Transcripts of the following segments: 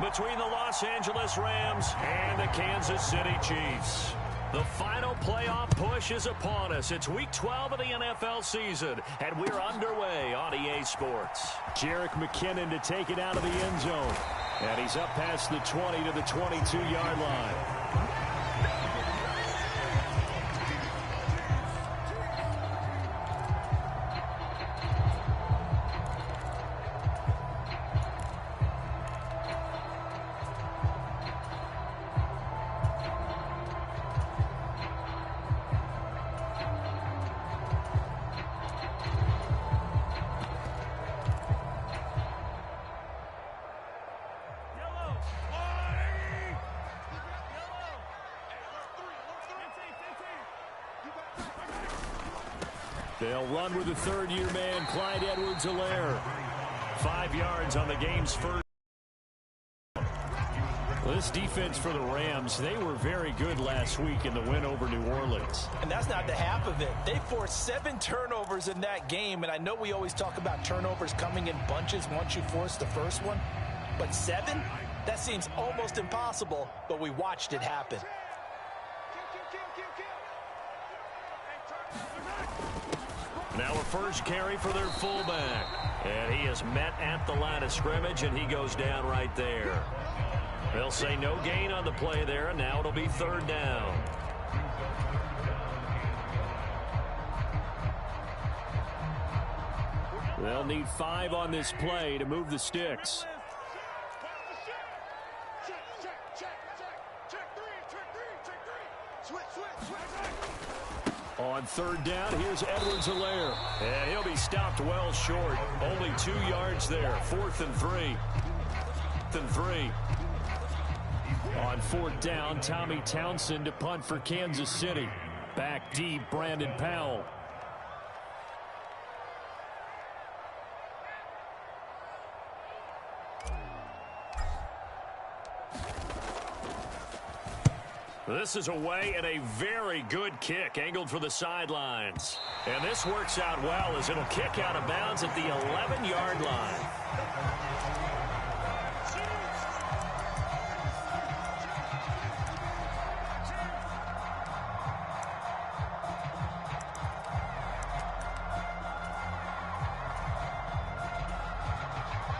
between the Los Angeles Rams and the Kansas City Chiefs. The final playoff push is upon us. It's Week 12 of the NFL season, and we're underway on EA Sports. Jerick McKinnon to take it out of the end zone. And he's up past the 20 to the 22-yard line. They'll run with the third-year man, Clyde Edwards-Helaire. 5 yards on the game's first. Well, this defense for the Rams, they were very good last week in the win over New Orleans. And that's not the half of it. They forced 7 turnovers in that game, and I know we always talk about turnovers coming in bunches once you force the first one. But 7? That seems almost impossible, but we watched it happen. Now a first carry for their fullback. And he is met at the line of scrimmage, and he goes down right there. They'll say no gain on the play there, and now it'll be third down. They'll need 5 on this play to move the sticks. On third down, here's Edwards-Helaire. And he'll be stopped well short. Only 2 yards there. 4th and 3. 4th and 3. On fourth down, Tommy Townsend to punt for Kansas City. Back deep, Brandon Powell. This is away and a very good kick angled for the sidelines. And this works out well as it'll kick out of bounds at the 11-yard line.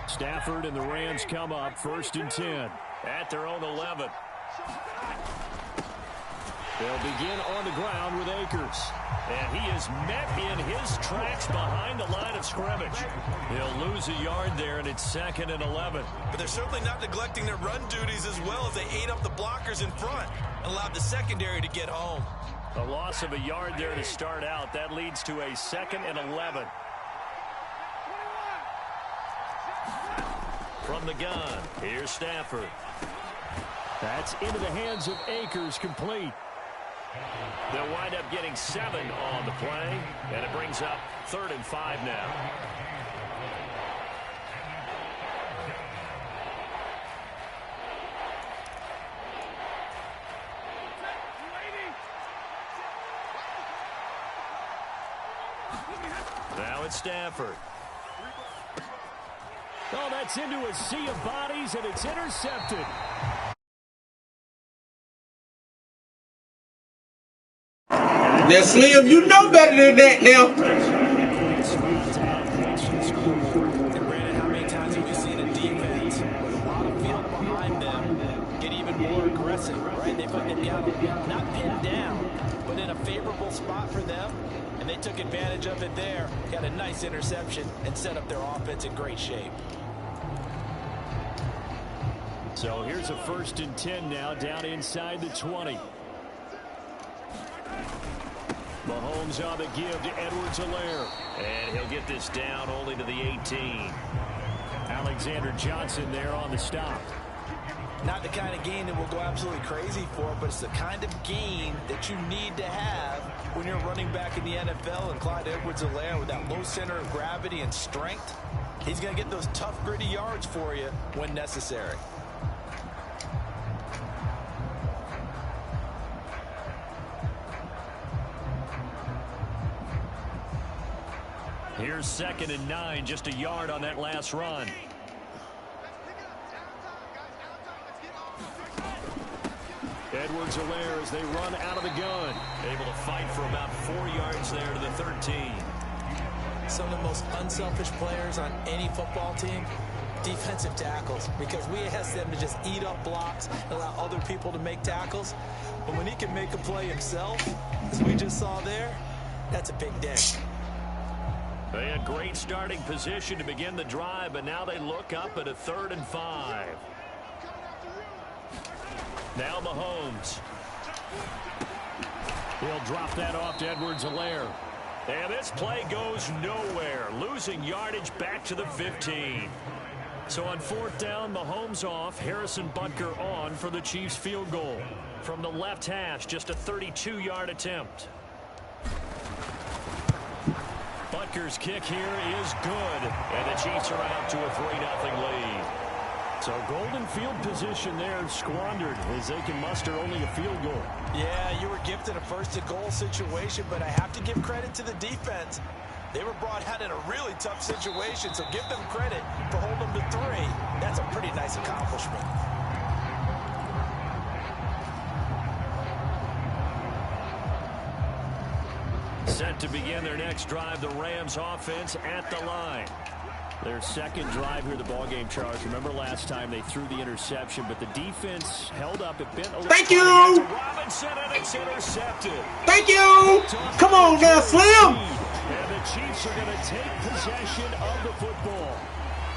Stafford and the Rams come up 1st and 10 at their own 11. They'll begin on the ground with Akers. And he is met in his tracks behind the line of scrimmage. He'll lose a yard there, and it's 2nd and 11. But they're certainly not neglecting their run duties as well as they ate up the blockers in front and allowed the secondary to get home. A loss of a yard there to start out. That leads to a 2nd and 11. From the gun, here's Stafford. That's into the hands of Akers, complete. They'll wind up getting 7 on the play, and it brings up 3rd and 5 now. Now it's Stafford. Oh, that's into a sea of bodies, and it's intercepted. Now, Slim, you know better than that now. And Brandon, how many times have we seen a defense with a lot of field behind them get even more aggressive, right? They've got not pinned down, but in a favorable spot for them, and they took advantage of it there. Got a nice interception and set up their offense in great shape. So here's a 1st and 10 now, down inside the 20. Mahomes on the give to Edwards-Helaire. And he'll get this down only to the 18. Alexander Johnson there on the stop. Not the kind of gain that we'll go absolutely crazy for, but it's the kind of gain that you need to have when you're running back in the NFL. And Clyde Edwards-Helaire, with that low center of gravity and strength, he's going to get those tough, gritty yards for you when necessary. Here's 2nd and 9, just a yard on that last run. Edwards-Helaire as they run out of the gun. Able to fight for about 4 yards there to the 13. Some of the most unselfish players on any football team, defensive tackles, because we ask them to just eat up blocks and allow other people to make tackles. But when he can make a play himself, as we just saw there, that's a big day. They had great starting position to begin the drive, but now they look up at a 3rd and 5. Now Mahomes. He'll drop that off to Edwards-Helaire. And this play goes nowhere, losing yardage back to the 15. So on 4th down, Mahomes off, Harrison Butker on for the Chiefs field goal. From the left hash, just a 32-yard attempt. Butker's kick here is good, and the Chiefs are out to a 3-0 lead. So golden field position there squandered as they can muster only a field goal. Yeah, you were gifted a 1st-and-goal situation, but I have to give credit to the defense. They were brought out in a really tough situation, so give them credit for holding them to 3. That's a pretty nice accomplishment. Set to begin their next drive, the Rams offense at the line. Their second drive here, the ballgame, Charles. Remember last time they threw the interception, but the defense held up. It bent a little. Thank you. Robinson, and it's intercepted. Thank you. Come on now, Slim. And the Chiefs are going to take possession of the football.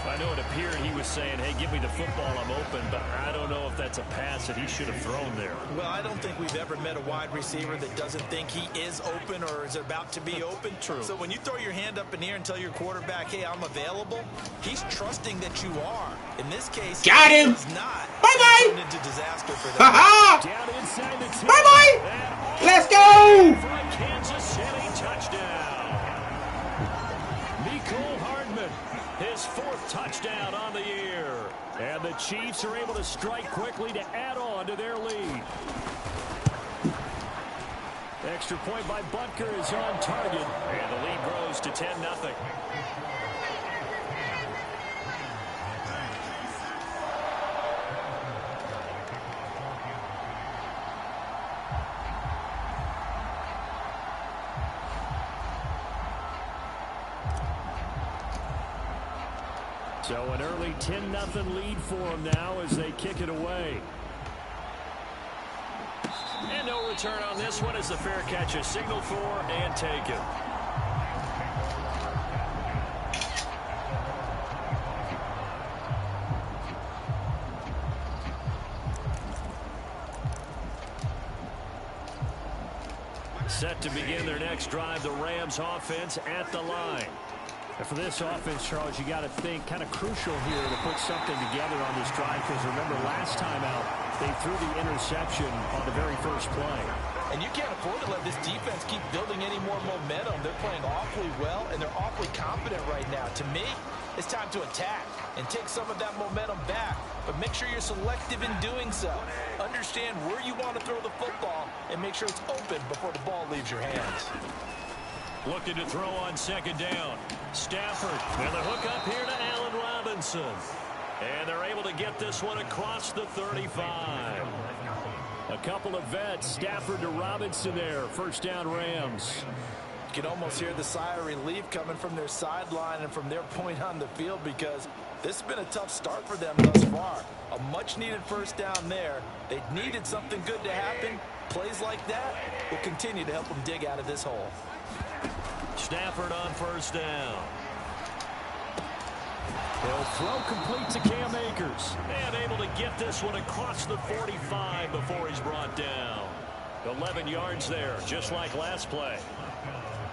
I know it appeared he was saying, hey, give me the football, I'm open, but I don't know if that's a pass that he should have thrown there. Well, I don't think we've ever met a wide receiver that doesn't think he is open or is about to be open. True. So when you throw your hand up in the air and tell your quarterback, hey, I'm available, he's trusting that you are. In this case, got him. He's not. Bye-bye. Turned into disaster for them. Down inside the 10. Bye-bye. Let's go. For a Kansas City touchdown. Mecole Hardman, his 4th touchdown on the year. And the Chiefs are able to strike quickly to add on to their lead. Extra point by Butker is on target. And the lead grows to 10-0. So an early 10-0 lead for them now as they kick it away. And no return on this one as the fair catch is signaled for and taken. Set to begin their next drive, the Rams offense at the line. And for this offense, Charles, you got to think kind of crucial here to put something together on this drive, because remember last time out they threw the interception on the very first play. And you can't afford to let this defense keep building any more momentum. They're playing awfully well, and they're awfully confident right now. To me, it's time to attack and take some of that momentum back. But make sure you're selective in doing so. Understand where you want to throw the football and make sure it's open before the ball leaves your hands. Looking to throw on 2nd down. Stafford, and the hook up here to Allen Robinson. And they're able to get this one across the 35. A couple of vets, Stafford to Robinson there. 1st down Rams. You can almost hear the sigh of relief coming from their sideline and from their point on the field, because this has been a tough start for them thus far. A much-needed 1st down there. They needed something good to happen. Plays like that will continue to help them dig out of this hole. Stafford on 1st down. They'll throw complete to Cam Akers. And able to get this one across the 45 before he's brought down. 11 yards there, just like last play.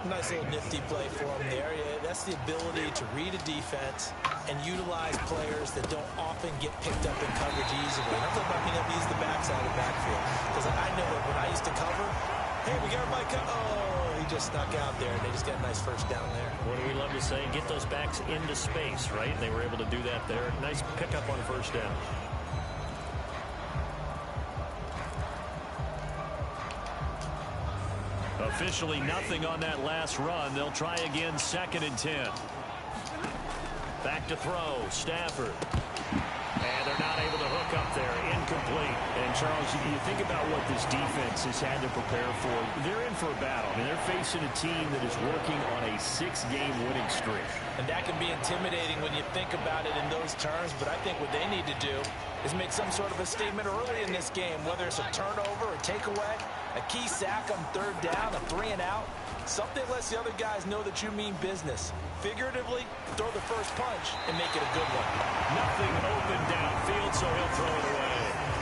Nice little nifty play for him there. Yeah, that's the ability to read a defense and utilize players that don't often get picked up in coverage easily. And I'm talking about being able to use the backside of the backfield. Because I know that when I used to cover, hey, we got everybody covered. Oh, he just snuck out there, and they just got a nice 1st down there. What do we love to say? Get those backs into space, right? They were able to do that there. Nice pickup on 1st down. Officially nothing on that last run. They'll try again, 2nd and 10. Back to throw, Stafford. And they're not able to hook up there. Incomplete. And And, Charles, you think about what this defense has had to prepare for. They're in for a battle. I mean, they're facing a team that is working on a 6-game winning streak. And that can be intimidating when you think about it in those terms, but I think what they need to do is make some sort of a statement early in this game, whether it's a turnover, a takeaway, a key sack on 3rd down, a 3-and-out. Something lets the other guys know that you mean business. Figuratively, throw the first punch and make it a good one. Nothing open downfield, so he'll throw it away.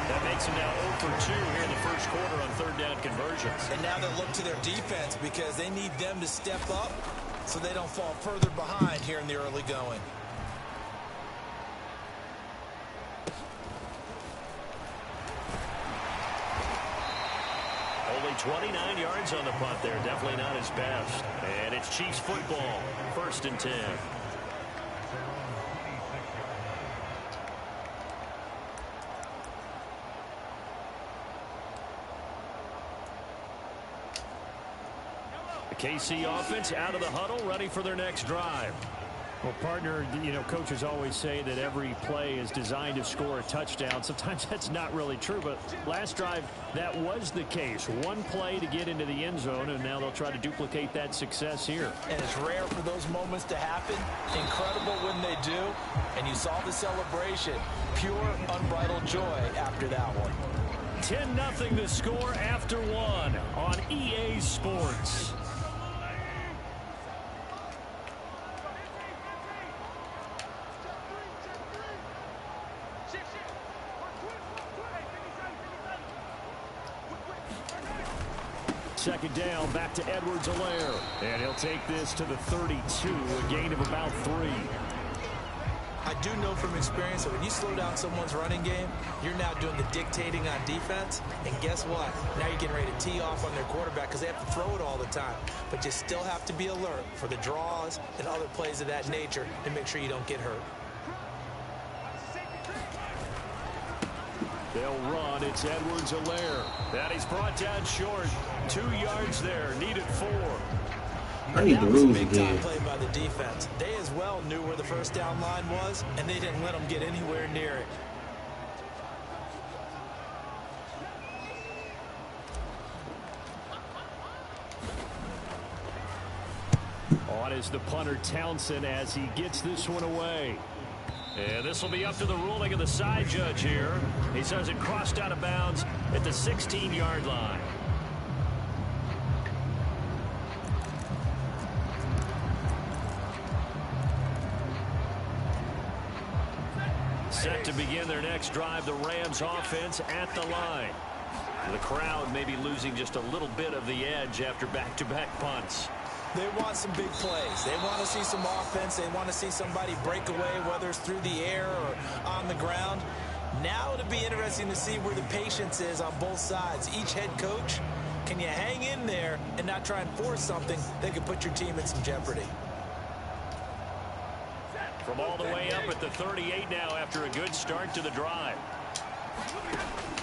That makes him now 0 for 2 here in the first quarter on 3rd down conversions. And now they'll look to their defense because they need them to step up so they don't fall further behind here in the early going. Only 29 yards on the punt there. Definitely not his best. And it's Chiefs football. 1st and 10. The KC offense out of the huddle, ready for their next drive. Well, partner, coaches always say that every play is designed to score a touchdown. Sometimes that's not really true, but last drive, that was the case. One play to get into the end zone, and now they'll try to duplicate that success here. And it's rare for those moments to happen. Incredible when they do. And you saw the celebration. Pure, unbridled joy after that one. 10-0 to score after 1 on EA Sports. Second down, back to Edwards-Helaire. And he'll take this to the 32, a gain of about 3. I do know from experience that when you slow down someone's running game, you're now doing the dictating on defense. And guess what? Now you're getting ready to tee off on their quarterback because they have to throw it all the time. But you still have to be alert for the draws and other plays of that nature to make sure you don't get hurt. They'll run. It's Edwards-Helaire. That he's brought down short. 2 yards there. Needed 4. I need the rules again. That was a big-time play by the defense. They as well knew where the first down line was, and they didn't let them get anywhere near it. On is the punter Townsend as he gets this one away. And this will be up to the ruling of the side judge here. He says it crossed out of bounds at the 16-yard line. Set to begin their next drive, the Rams offense at the line. The crowd may be losing just a little bit of the edge after back-to-back punts. They want some big plays. They want to see some offense. They want to see somebody break away, whether it's through the air or on the ground. Now it'll be interesting to see where the patience is on both sides. Each head coach, can you hang in there and not try and force something that could put your team in some jeopardy? From all the way up at the 38 now after a good start to the drive.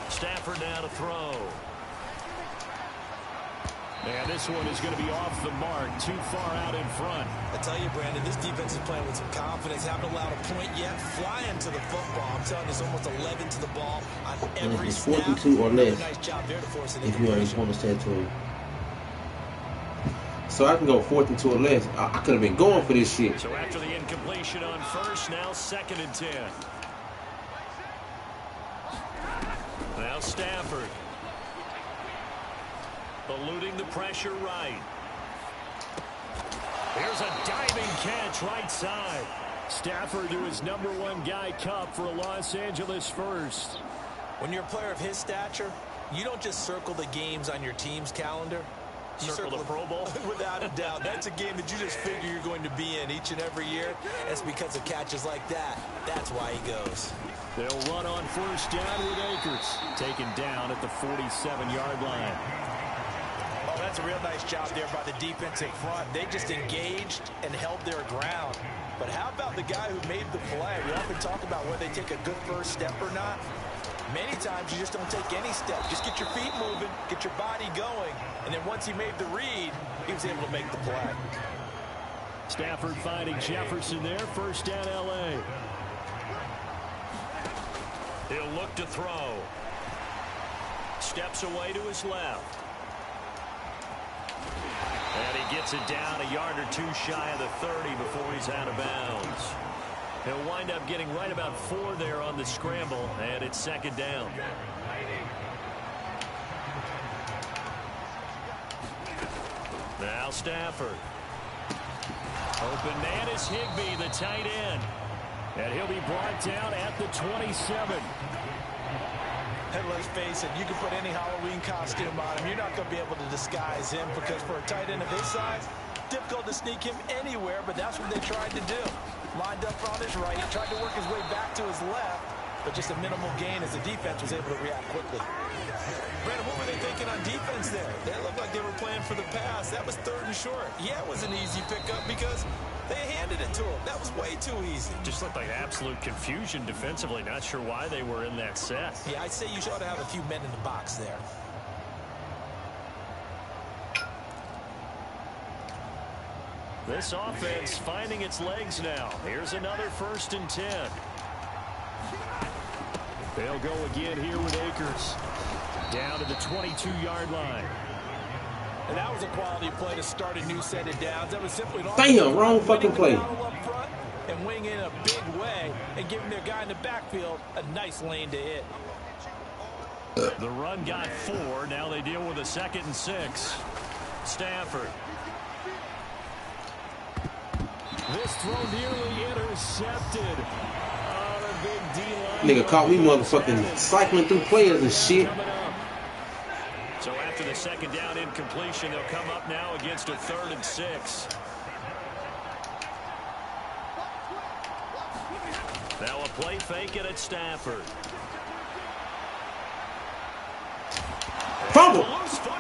Stafford now to throw. And this one is going to be off the mark, too far out in front. I tell you, Brandon, this defense is playing with some confidence. Haven't allowed a point yet. Flying to the football. I'm telling you, it's almost 11 to the ball on every snap. 42 or less. Nice job there to force it if you are in opponent's territory. So I can go 4th and 2 or less. I could have been going for this shit. So after the incompletion on first, now 2nd and 10. Now Stafford. Eluding the pressure right. Here's a diving catch right side. Stafford to his #1 guy Cup for a Los Angeles first. When you're a player of his stature, you don't just circle the games on your team's calendar. You circle the Pro Bowl? Without a doubt. That's a game that you just figure you're going to be in each and every year. It's because of catches like that. That's why he goes. They'll run on first down with Akers. Taken down at the 47-yard line. Oh, that's a real nice job there by the defensive front. They just engaged and held their ground. But how about the guy who made the play? We often talk about whether they take a good first step or not. Many times you just don't take any step. Just get your feet moving, get your body going. And then once he made the read, he was able to make the play. Stafford finding Jefferson there. First down, L.A. He'll look to throw. steps away to his left. And he gets it down a yard or two shy of the 30 before he's out of bounds. He'll wind up getting right about 4 there on the scramble, and it's second down. Now Stafford. Open man is Higbee, the tight end. And he'll be brought down at the 27. And let's face it, you can put any Halloween costume on him. You're not going to be able to disguise him because for a tight end of his size, difficult to sneak him anywhere, but that's what they tried to do. Lined up on his right, tried to work his way back to his left, but just a minimal gain as the defense was able to react quickly. Brandon, what were they thinking on defense there? They looked like they were playing for the pass. That was 3rd and short. Yeah, it was an easy pickup because they handed it to him. That was way too easy. Just looked like absolute confusion defensively. Not sure why they were in that set. Yeah, I'd say you ought to have a few men in the box there. This offense finding its legs now. Here's another 1st and 10. They'll go again here with Akers. Down to the 22-yard line. And that was a quality play to start a new set of downs. That was simply damn, wrong fucking play. And wing in a big way and giving their guy in the backfield a nice lane to hit. The run got 4. Now they deal with a 2nd and 6. Stafford. This throw nearly intercepted. Oh, the big D-line. Nigga caught me motherfucking cycling through players and shit. So after the 2nd down incompletion, they'll come up now against a 3rd and 6. Now a play fake it at Stafford. Fumble.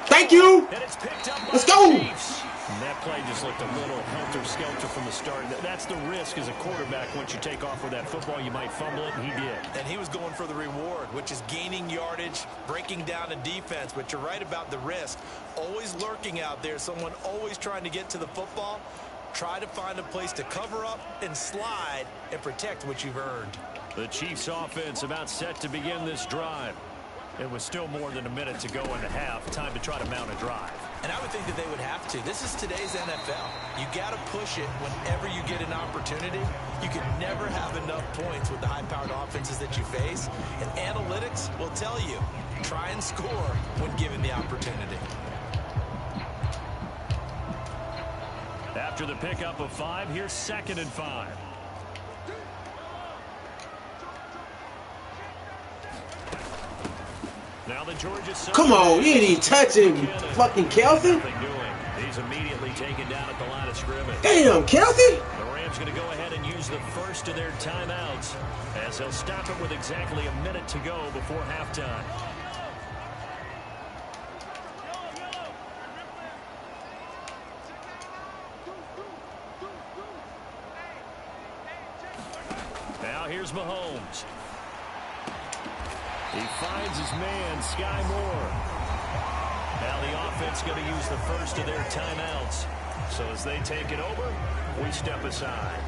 Thank you. And it's picked up by Let's go. the Chiefs. And that play just looked a little helter-skelter from the start. That's the risk as a quarterback. Once you take off with that football, you might fumble it, and he did. And he was going for the reward, which is gaining yardage, breaking down a defense. But you're right about the risk. Always lurking out there, someone always trying to get to the football. Try to find a place to cover up and slide and protect what you've earned. The Chiefs offense about set to begin this drive. It was still more than a minute to go in the half. Time to try to mount a drive. And I would think that they would have to. This is today's NFL. You got to push it whenever you get an opportunity. You can never have enough points with the high-powered offenses that you face. And analytics will tell you, try and score when given the opportunity. After the pickup of 5, here's 2nd and 5. Now the Georgia. Come on, you ain't even touching fucking Kelsey. He's immediately taken down at the line of scrimmage. Damn, Kelsey. The Rams going to go ahead and use the first of their timeouts as they'll stop it with exactly a minute to go before halftime. Now here's Mahomes. He finds his man, Sky Moore. Now the offense going to use the first of their timeouts. So as they take it over, we step aside.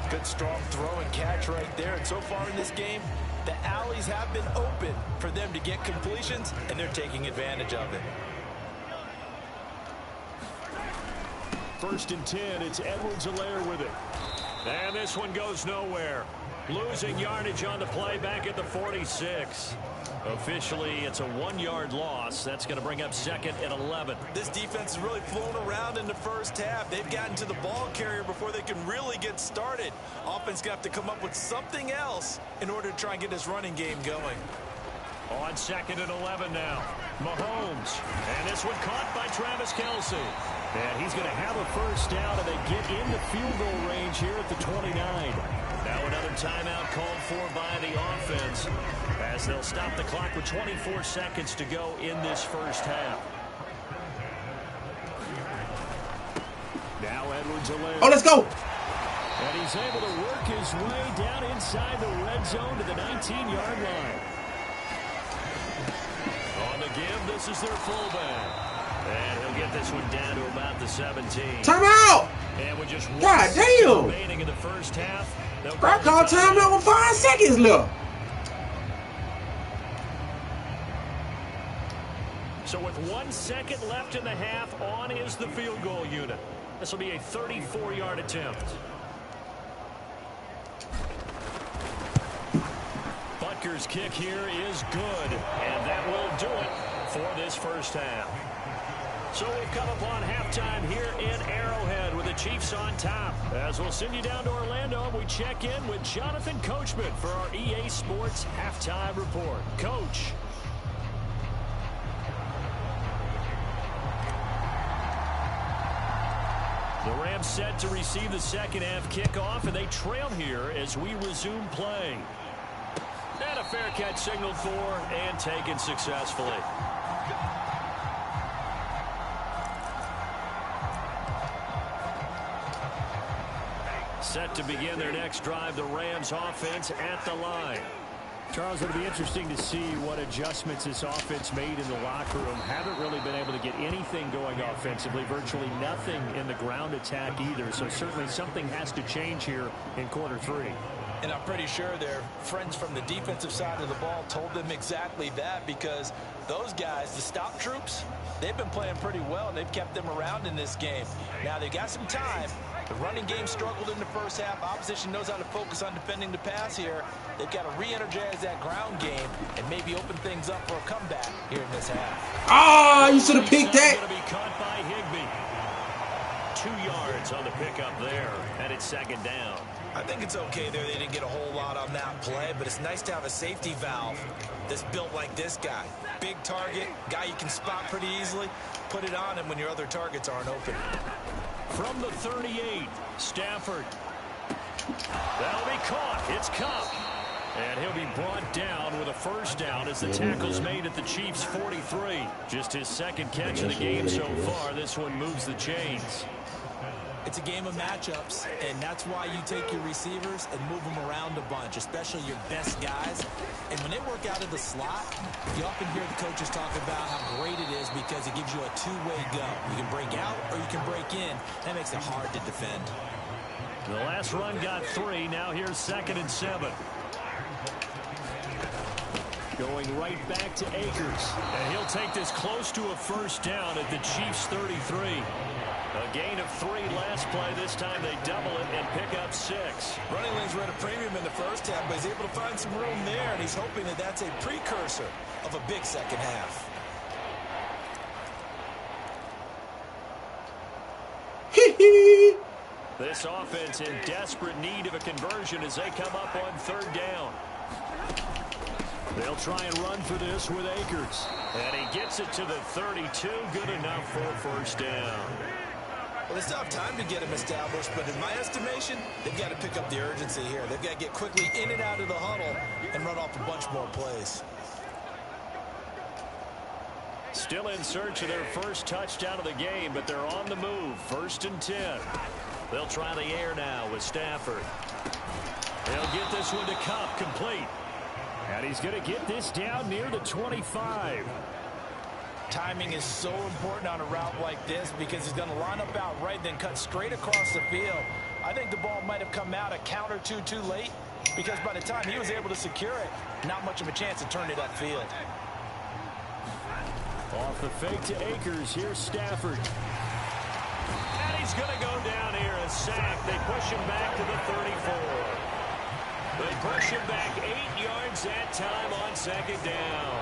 Good strong throw and catch right there. And so far in this game, the alleys have been open for them to get completions, and they're taking advantage of it. 1st and 10, it's Edwards-Helaire with it. And this one goes nowhere. Losing yardage on the play back at the 46. Officially, it's a 1-yard loss. That's going to bring up 2nd and 11. This defense has really flown around in the first half. They've gotten to the ball carrier before they can really get started. Offense going to have to come up with something else in order to try and get this running game going. On 2nd and 11 now. Mahomes. And this one caught by Travis Kelce. And he's going to have a first down, and they get in the field goal range here at the 29. Now another timeout called for by the offense as they'll stop the clock with 24 seconds to go in this first half. Now Edwards-Helaire. Oh, let's go. And he's able to work his way down inside the red zone to the 19-yard line. On the give, this is their fullback. And he'll get this one down to about the 17. Timeout. And with just God damn. remaining in the first half, I called timeout with 5 seconds left. So with 1 second left in the half, on is the field goal unit. This will be a 34-yard attempt. Butker's kick here is good, and that will do it for this first half. So we've come upon halftime here in Arrowhead with the Chiefs on top. As we'll send you down to Orlando, we check in with Jonathan Coachman for our EA Sports Halftime Report. Coach. The Rams set to receive the second half kickoff, and they trail here as we resume play. And a fair catch signaled for and taken successfully. Set to begin their next drive, the Rams offense at the line. Charles, it'll be interesting to see what adjustments this offense made in the locker room. Haven't really been able to get anything going offensively, virtually nothing in the ground attack either. So certainly something has to change here in quarter three. And I'm pretty sure their friends from the defensive side of the ball told them exactly that, because those guys, the stop troops, they've been playing pretty well, and they've kept them around in this game. Now, they've got some time. The running game struggled in the first half. Opposition knows how to focus on defending the pass here. They've got to re-energize that ground game and maybe open things up for a comeback here in this half. Ah, you should have picked that. Going to be caught by Higbee. 2 yards on the pickup there, and it's second down. I think it's okay there. They didn't get a whole lot on that play, but it's nice to have a safety valve that's built like this guy. Big target, guy you can spot pretty easily. Put it on him when your other targets aren't open. From the 38, Stafford. That'll be caught. It's Cup. And he'll be brought down with a first down as the tackle's made at the Chiefs' 43. Just his second catch of the game so far. This one moves the chains. It's a game of matchups, and that's why you take your receivers and move them around a bunch, especially your best guys. And when they work out of the slot, you often hear the coaches talk about how great it is because it gives you a two-way go. You can break out or you can break in. That makes it hard to defend. The last run got 3. Now here's 2nd and 7. Going right back to Akers. And he'll take this close to a first down at the Chiefs' 33. A gain of 3 last play. This time they double it and pick up 6. Running lanes were at a premium in the first half, but he's able to find some room there, and he's hoping that that's a precursor of a big second half. This offense in desperate need of a conversion as they come up on 3rd down. They'll try and run for this with Akers. And he gets it to the 32. Good enough for a first down. Well, they still have time to get him established, but in my estimation, they've got to pick up the urgency here. They've got to get quickly in and out of the huddle and run off a bunch more plays. Still in search of their first touchdown of the game, but they're on the move. 1st and 10. They'll try the air now with Stafford. They'll get this one to Cup, complete. And he's going to get this down near the 25. Timing is so important on a route like this because he's going to line up out right, then cut straight across the field. I think the ball might have come out a count or two too late because by the time he was able to secure it, not much of a chance to turn it upfield. Off the fake to Akers. Here's Stafford. And he's going to go down here, a sack. They push him back to the 34. They push him back 8 yards that time on 2nd down.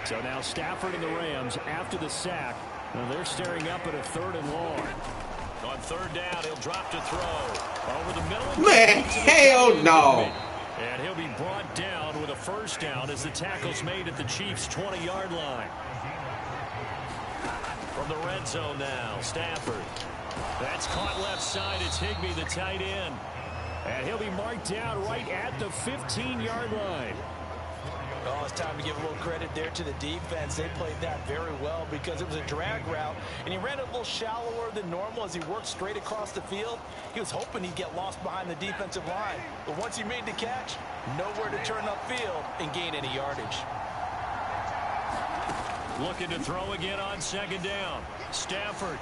So now Stafford and the Rams after the sack. Now they're staring up at a 3rd and long. On 3rd down, he'll drop to throw. Over the middle. Man, hell no. And he'll be brought down with a first down as the tackle's made at the Chiefs' 20-yard line. From the red zone now, Stafford. That's caught left side. It's Higbee, the tight end. And he'll be marked down right at the 15-yard line. Oh, it's time to give a little credit there to the defense. They played that very well because it was a drag route, and he ran it a little shallower than normal as he worked straight across the field. He was hoping he'd get lost behind the defensive line. But once he made the catch, nowhere to turn upfield and gain any yardage. Looking to throw again on 2nd down. Stafford.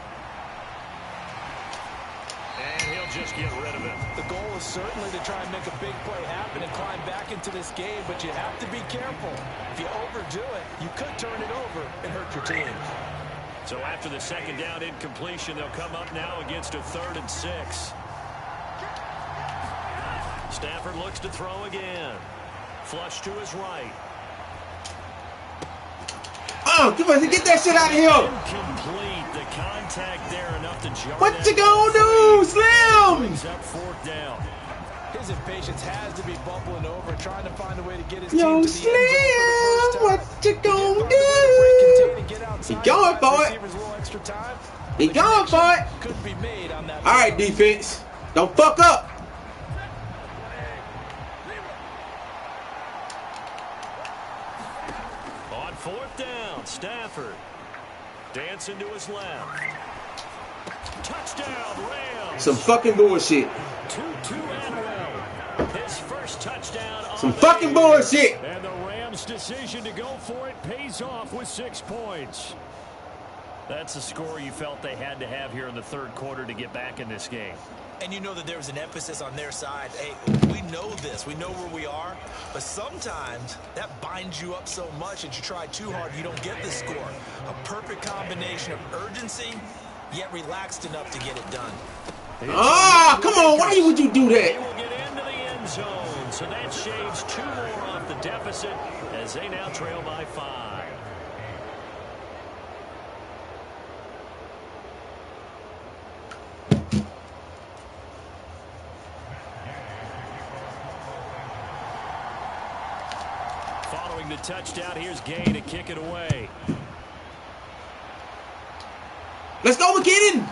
And he'll just get rid of it. The goal is certainly to try and make a big play happen and climb back into this game, but you have to be careful. If you overdo it, you could turn it over and hurt your team. So after the second down incompletion, they'll come up now against a 3rd and 6. Stafford looks to throw again. Flush to his right. Oh, come on, get that shit out of here. Incomplete. The contact there enough to jar. What you gonna do, Slim? Brings up 4th down. His impatience has to be bubbling over, trying to find a way to get his Yo, team to the end zone Slim, for the what first you time. gonna He do? He going for it. He going for it. Couldn't be made on that. All right, defense, don't fuck up. On 4th down, Stafford dancing to his left. Touchdown, Rams. Some fucking bullshit. 2-2 Anwell. His first touchdown. Some fucking bullshit. And the Rams' decision to go for it pays off with 6 points. That's a score you felt they had to have here in the 3rd quarter to get back in this game. And you know that there was an emphasis on their side. Hey, we know this. We know where we are. But sometimes that binds you up so much that you try too hard, you don't get the score. A perfect combination of urgency, yet relaxed enough to get it done. Ah, come on. Why would you do They that? will get into the end zone. So that shaves 2 more off the deficit as they now trail by 5. Following the touchdown, here's Gay to kick it away. Let's go, McKinnon.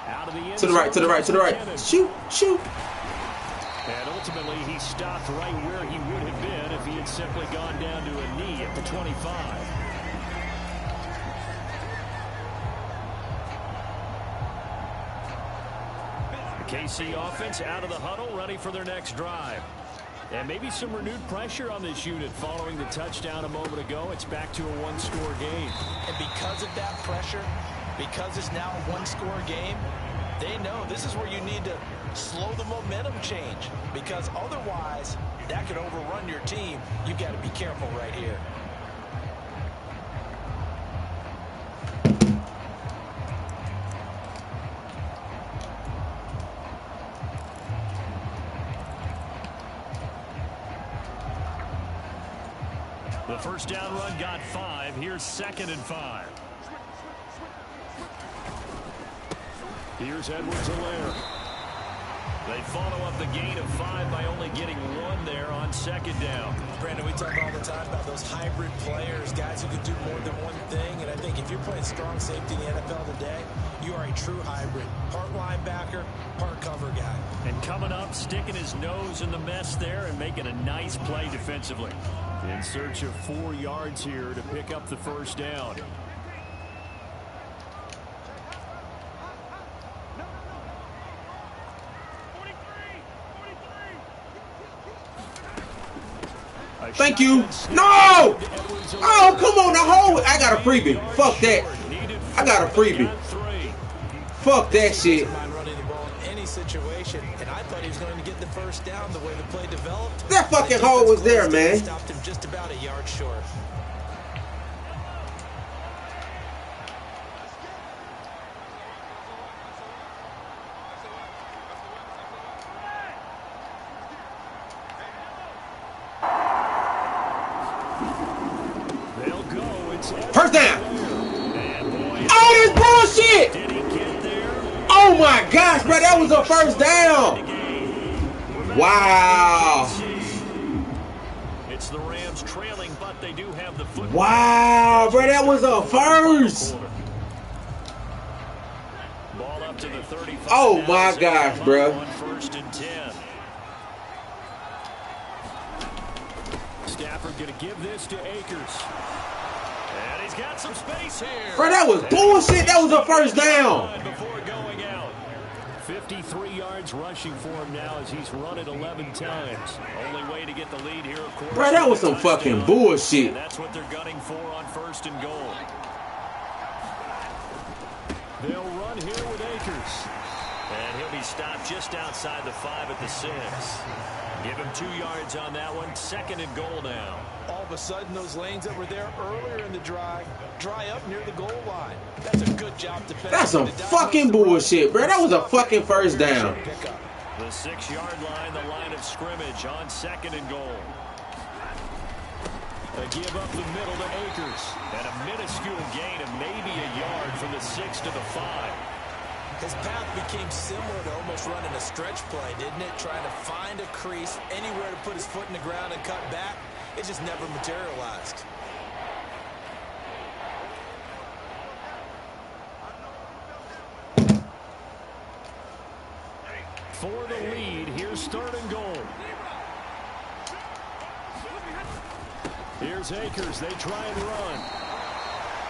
Out of the end To the right, to the right, to the right. Shoot, shoot. And ultimately, he stopped right where he would have been if he had simply gone down to a knee at the 25. The KC offense out of the huddle, ready for their next drive. And maybe some renewed pressure on this unit following the touchdown a moment ago. It's back to a 1-score game. And because of that pressure, because it's now a 1-score game, they know this is where you need to slow the momentum change, because otherwise that could overrun your team. You've got to be careful right here. The first down run got 5. Here's 2nd and 5. Here's Edwards-Helaire. They follow up the gain of 5 by only getting 1 there on 2nd down. Brandon, we talk all the time about those hybrid players, guys who can do more than one thing. And I think if you're playing strong safety in the NFL today, you are a true hybrid. Part linebacker, part cover guy. And coming up, sticking his nose in the mess there and making a nice play defensively. In search of 4 yards here to pick up the first down. Thank you. No! Oh, come on, the whole. I got a freebie. Fuck that. I got a freebie. Fuck that shit. Running the ball in any situation, and I thought he was going to get the first down the way the play developed. That fucking hole was there, man. Stopped him just about a yard short. First down. Oh, this bullshit. Oh my gosh, bro, that was a first down. Wow. It's the Rams trailing, but they do have the football. Wow, bro, that was a first. Ball up to the 35. Oh my gosh, bro. 1st and 10. Stafford going to give this to Akers. And he's got some space here. Bro, that was bullshit. That was a first down. Before going out. 53 yards rushing for him now as he's run it 11 times. Only way to get the lead here, of course. Bro, that was some fucking bullshit. And that's what they're gunning for on 1st and goal. They'll run here with Akers. And he'll be stopped just outside the 5 at the 6. Give him 2 yards on that one. 2nd and goal now. All of a sudden, those lanes that were there earlier in the drive dry up near the goal line. That's a good job defensively. That's some fucking bullshit, bro. That was a fucking first down. The 6-yard line, the line of scrimmage on 2nd and goal. A give up the middle to Akers. And a minuscule gain of maybe a yard from the 6 to the 5. His path became similar to almost running a stretch play, didn't it? Trying to find a crease, anywhere to put his foot in the ground and cut back. It just never materialized. For the lead, here's 3rd and goal. Here's Akers. They try and run.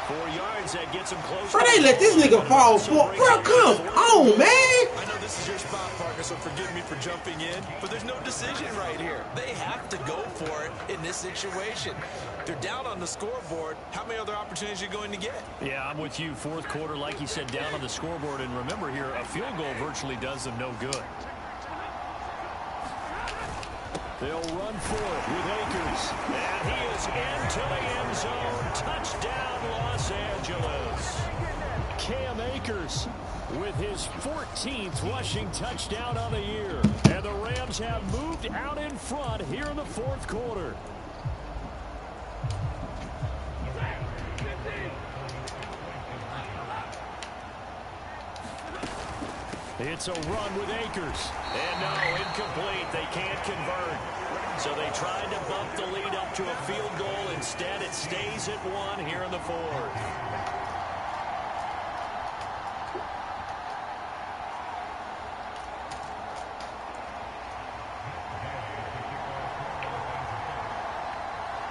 4 yards, that gets him close. Bro, they let this nigga fall for. Bro, come on, man. I know this is your spot, partner, so forgive me for jumping in, but there's no decision right here. They have to go for it in this situation. They're down on the scoreboard. How many other opportunities are you going to get? Yeah, I'm with you. 4th quarter, like you said, down on the scoreboard. And remember here, a field goal virtually does them no good. They'll run for it with Akers. And he is into the end zone. Touchdown, Los Angeles. Cam Akers with his 14th rushing touchdown on the year. And the Rams have moved out in front here in the 4th quarter. It's a run with Akers. And no, incomplete. They can't convert. So they tried to bump the lead up to a field goal. Instead, it stays at 1 here in the 4th.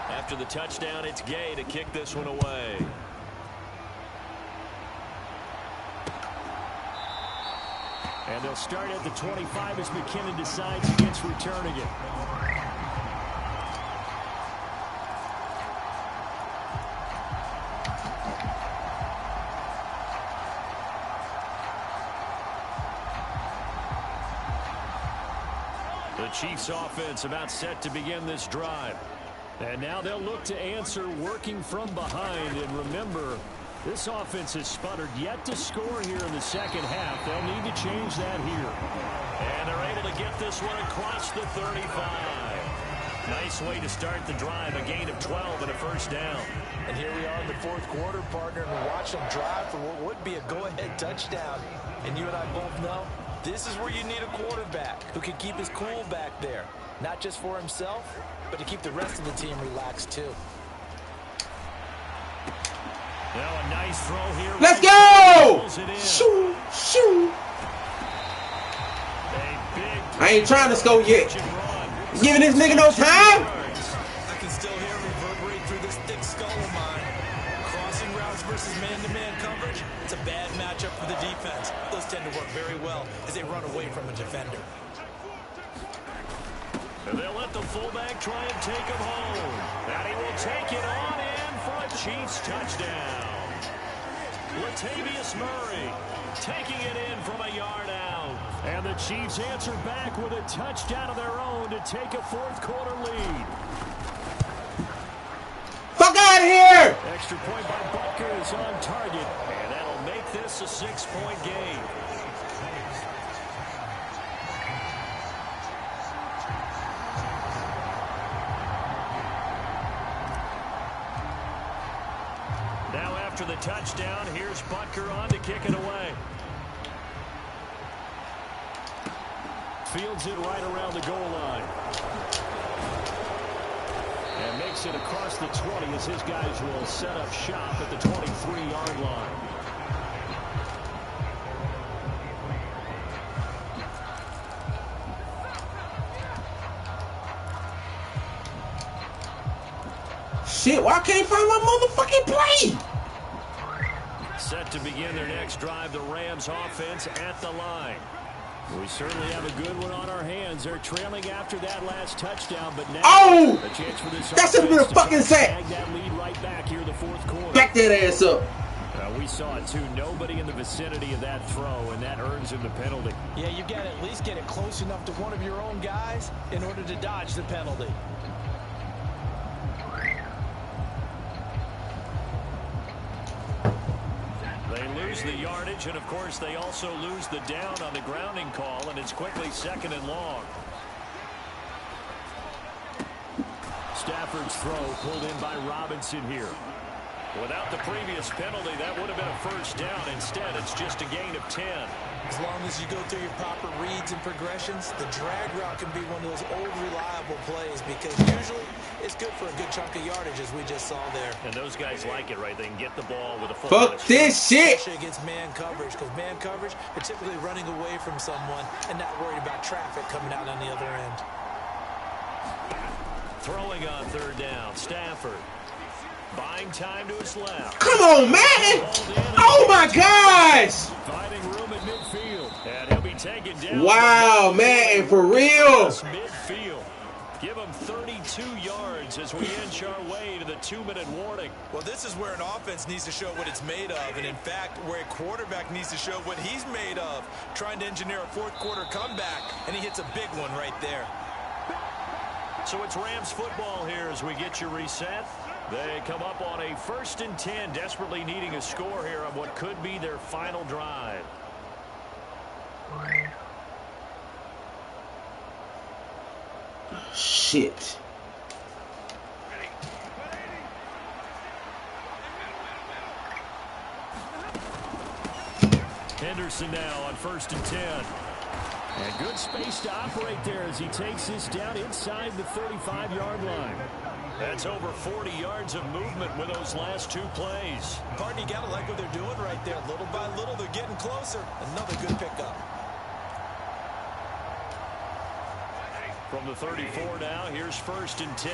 After the touchdown, it's Gay to kick this one away. And they'll start at the 25 as McKinnon decides against returning it. The Chiefs offense about set to begin this drive. And now they'll look to answer working from behind. And remember, this offense has sputtered yet to score here in the 2nd half. They'll need to change that here. And they're able to get this one across the 35. Nice way to start the drive. A gain of 12 and a 1st down. And here we are in the 4th quarter, partner, and watch them drive for what would be a go-ahead touchdown. And you and I both know this is where you need a quarterback who can keep his cool back there. Not just for himself, but to keep the rest of the team relaxed too. Now a nice throw here. Let's go! Shoo, shoo. I ain't trying to score yet. Giving this nigga no time. I can still hear him reverberate through this thick skull of mine. Crossing routes versus man-to-man coverage. It's a bad matchup for the defense. Those tend to work very well as they run away from a defender. And they'll let the fullback try and take him home. And he will take it on in for a Chiefs touchdown. Latavius Murray taking it in from a yard out. And the Chiefs answer back with a touchdown of their own to take a 4th quarter lead. Fuck out of here! Extra point by Butker is on target. And that'll make this a 6-point game. Now after the touchdown, here's Butker on to kick it away. Fields it right around the goal line. And makes it across the 20 as his guys will set up shop at the 23-yard line. Shit, why can't I find my motherfucking play? Set to begin their next drive, the Rams offense at the line. We certainly have a good one on our hands. They're trailing after that last touchdown, but now Oh! a chance for this That should have been a fucking sack. That lead right back here in the 4th quarter. Back that ass up. we saw it, too. Nobody in the vicinity of that throw, and that earns him the penalty. Yeah, you got to at least get it close enough to one of your own guys in order to dodge the penalty. They lose the yardage, and, of course, they also lose the down on the grounding call, and it's quickly 2nd and long. Stafford's throw pulled in by Robinson here. Without the previous penalty, that would have been a first down. Instead, it's just a gain of 10. As long as you go through your proper reads and progressions, the drag route can be one of those old reliable plays because usually it's good for a good chunk of yardage, as we just saw there. And those guys like it, right? They can get the ball with a full. Fuck this shit! Especially against man coverage, because man coverage, they're typically running away from someone and not worried about traffic coming out on the other end. Throwing on 3rd down, Stafford. Buying time to his left. Come on, man! Oh my gosh! Finding room at midfield. And he'll be taken down. Wow, man, for real. Midfield. Give him 32 yards as we inch our way to the 2-minute warning. Well, this is where an offense needs to show what it's made of. And in fact, where a quarterback needs to show what he's made of. Trying to engineer a 4th quarter comeback. And he hits a big one right there. So it's Rams football here as we get you reset. They come up on a 1st and 10, desperately needing a score here on what could be their final drive. Shit. Henderson now on 1st and 10. And good space to operate there as he takes this down inside the 35-yard line. That's over 40 yards of movement with those last 2 plays. Pardon, you got to like what they're doing right there. Little by little, they're getting closer. Another good pickup. From the 34 now, here's 1st and 10.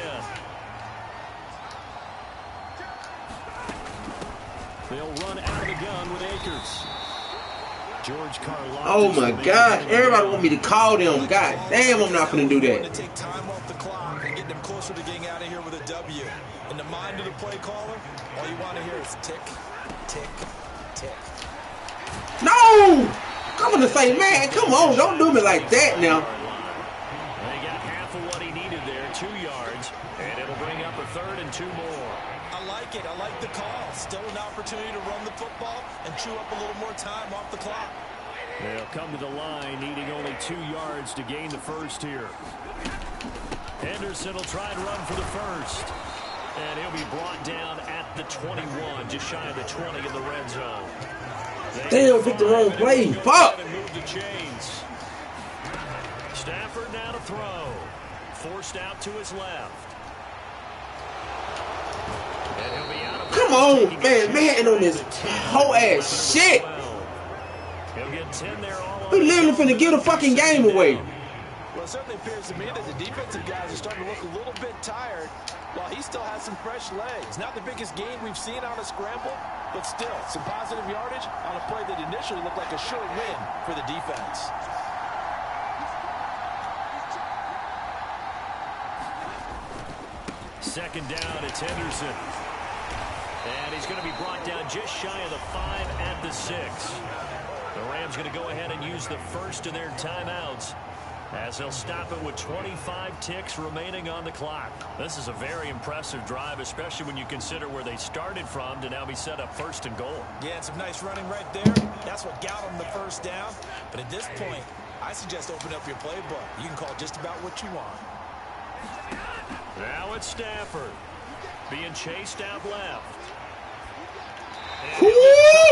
They'll run out of the gun with Akers. George Karlaftis. Oh my God! Everybody want me to call them. God damn, I'm not gonna do that. To take time off the clock and get them closer to getting out of here with a W. In the mind of the play caller, all you want to hear is tick, tick, tick. No! I'm gonna say, man, come on, don't do me like that now. They got half of what he needed there, 2 yards, and it'll bring up a 3rd and 2 more. I like it. I like the call. Still an opportunity to run the football and chew up a little more time off the clock. They'll come to the line, needing only 2 yards to gain the first here. Henderson will try and run for the first. And he'll be brought down at the 21, just shy of the 20 in the red zone. Damn, picked the wrong play. Fuck! Move the chains. Stafford now to throw. Forced out to his left. And he'll be out of Come on, man, man, on this whole ass shit. He'll get 10 there all We literally finna give the fucking game away. Well, it certainly appears to me that the defensive guys are starting to look a little bit tired while he still has some fresh legs. Not the biggest gain we've seen on a scramble, but still some positive yardage on a play that initially looked like a sure win for the defense. Second down, it's Henderson. And he's going to be brought down just shy of the 5 at the 6. The Rams going to go ahead and use the first of their timeouts as they'll stop it with 25 ticks remaining on the clock. This is a very impressive drive, especially when you consider where they started from to now be set up 1st and goal. Yeah, and some nice running right there. That's what got them the first down. But at this point, I suggest open up your playbook. You can call just about what you want. Now it's Stafford being chased out left. Woo!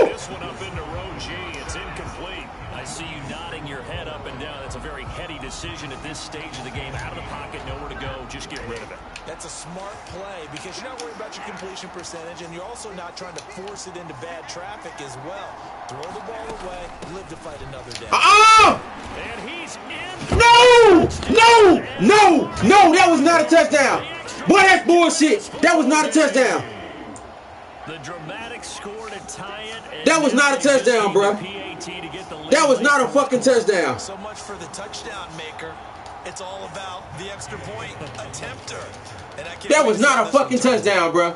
This one up into row G. It's incomplete. I see you nodding your head up and down. That's a very heady decision at this stage of the game. Out of the pocket, nowhere to go. Just get rid of it. That's a smart play because you're not worried about your completion percentage, and you're also not trying to force it into bad traffic as well. Throw the ball away, live to fight another day. And he's in. No! No! No! No! That was not a touchdown. Boy, that's bullshit. That was not a touchdown. The dramatic score to tie it. That was not a touchdown, bro. That was not a fucking touchdown. So much for the touchdown maker. It's all about the extra point attempter. And I can't that was not a fucking touchdown, bro.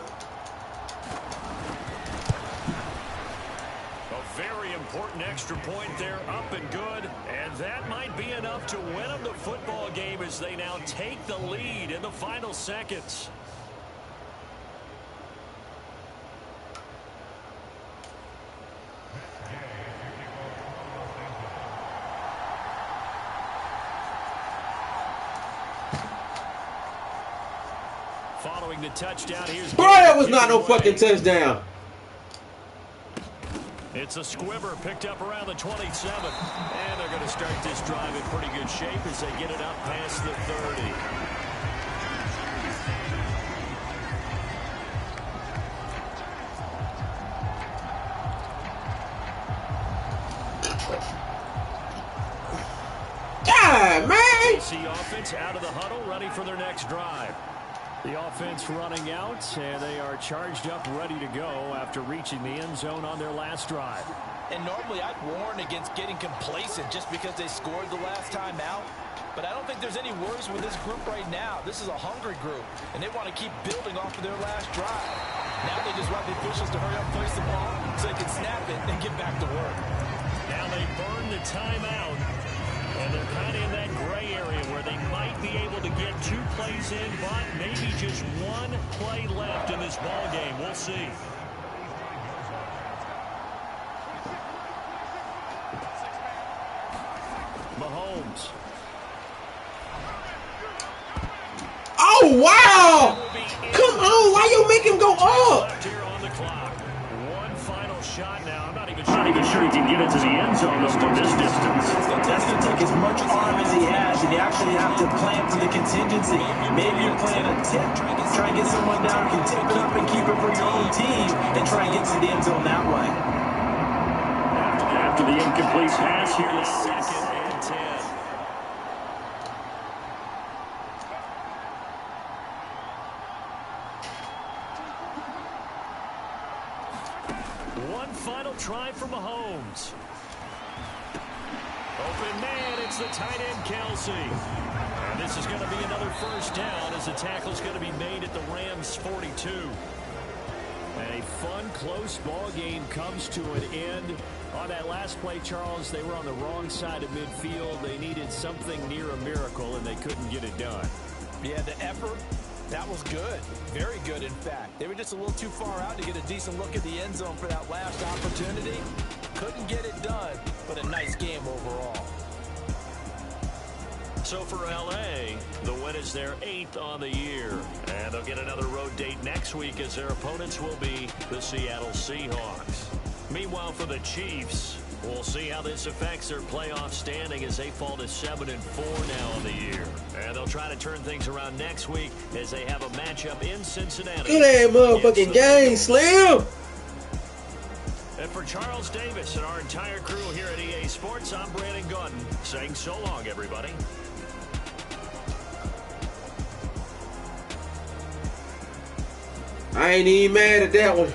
an extra point there, up and good. And that might be enough to win them the football game as they now take the lead in the final seconds. Following the touchdown, here's... Bro, that was not no fucking touchdown. It's a squibber picked up around the 27. And they're going to start this drive in pretty good shape as they get it up past the 30. God, man. See offense out of the huddle, ready for their next drive. The offense running out, and they are charged up, ready to go after reaching the end zone on their last drive. And normally I'd warn against getting complacent just because they scored the last time out. But I don't think there's any worries with this group right now. This is a hungry group, and they want to keep building off of their last drive. Now they just want the officials to hurry up, place the ball, so they can snap it and get back to work. Now they burn the timeout. And they're kind of in that gray area where they might be able to get 2 plays in, but maybe just 1 play left in this ball game. We'll see. Mahomes. Oh, wow. Come on. Why you make him go up? Left here on the clock. 1 final shot now. I'm not even sure he can get it to the end zone from this distance. That's going to take as much arm as he has, and you actually have to plan for the contingency. Maybe you're playing a tip, try and get someone down who can tip it up and keep it for your own team, and try and get to the end zone that way. After the incomplete pass here, the 2nd and 10. One final try for Mahomes. Open man, it's the tight end, Kelsey. And this is going to be another first down as the tackle's going to be made at the Rams' 42. And a fun, close ball game comes to an end. On that last play, Charles, they were on the wrong side of midfield. They needed something near a miracle, and they couldn't get it done. Yeah, the effort, that was good. Very good, in fact. They were just a little too far out to get a decent look at the end zone for that last opportunity. Couldn't get it done, but a nice game overall. So for L.A., the win is their 8th on the year. And they'll get another road date next week as their opponents will be the Seattle Seahawks. Meanwhile, for the Chiefs, we'll see how this affects their playoff standing as they fall to 7-4 now on the year. And they'll try to turn things around next week as they have a matchup in Cincinnati. Get that motherfucking game, Slim. And for Charles Davis and our entire crew here at EA Sports, I'm Brandon Gordon saying so long, everybody. I ain't even mad at that one.